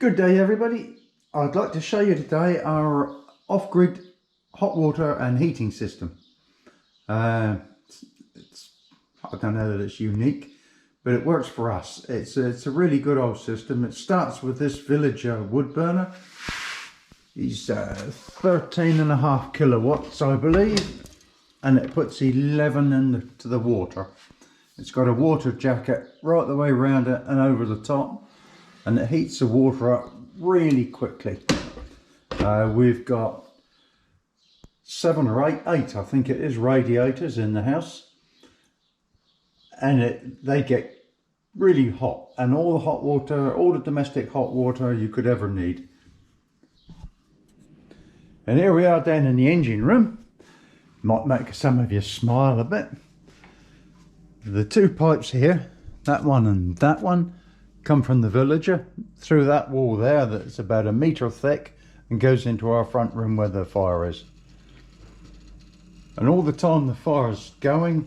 Good day everybody. I'd like to show you today our off-grid hot water and heating system. I don't know that it's unique, but it works for us. It's a really good old system. It starts with this Villager wood burner. He's 13.5 kilowatts I believe, and it puts 11 into the water. It's got a water jacket right the way around it and over the top, and it heats the water up really quickly. We've got 7 or 8 I think it is, radiators in the house, and they get really hot, and all the hot water, all the domestic hot water you could ever need. And here we are down in the engine room. Might make some of you smile a bit. The two pipes here, that one and that one, come from the Villager through that wall there that's about 1 metre thick and goes into our front room where the fire is. And all the time the fire's going,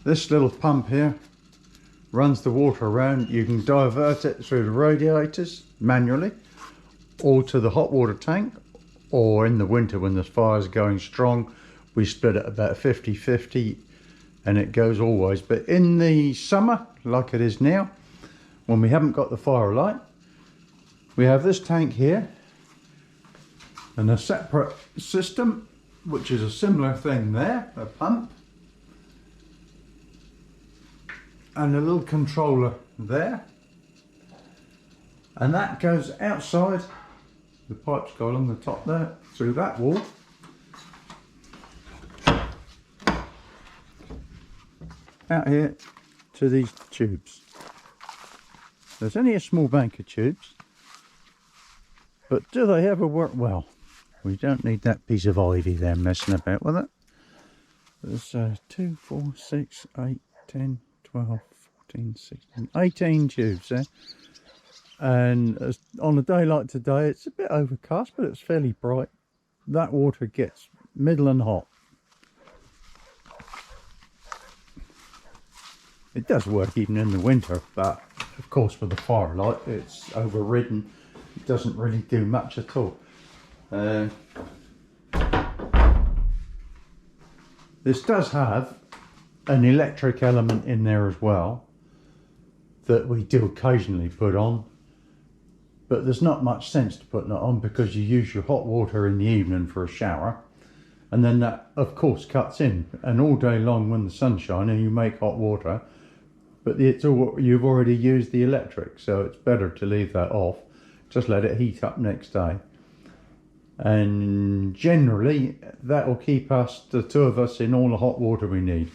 this little pump here runs the water around. You can divert it through the radiators manually, or to the hot water tank, or in the winter when the fire's going strong we split it about 50-50 and it goes always. But in the summer, like it is now, when we haven't got the fire light, we have this tank here and a separate system which is a similar thing there, a pump, and a little controller there, and that goes outside. The pipes go along the top there through that wall out here to these tubes. There's only a small bank of tubes, but do they ever work well? We don't need that piece of ivy there messing about with it. There's 2, 4, 6, 8, 10, 12, 14, 16, 18 tubes there. And on a day like today, it's a bit overcast, but it's fairly bright. That water gets middling hot. It does work even in the winter, but of course with the firelight it's overridden. It doesn't really do much at all. This does have an electric element in there as well that we do occasionally put on, but there's not much sense to put that on because you use your hot water in the evening for a shower, and then that of course cuts in, and all day long when the sun's shining you make hot water, but it's all, you've already used the electric, so it's better to leave that off. Just let it heat up next day, and generally that will keep us, the two of us, in all the hot water we need.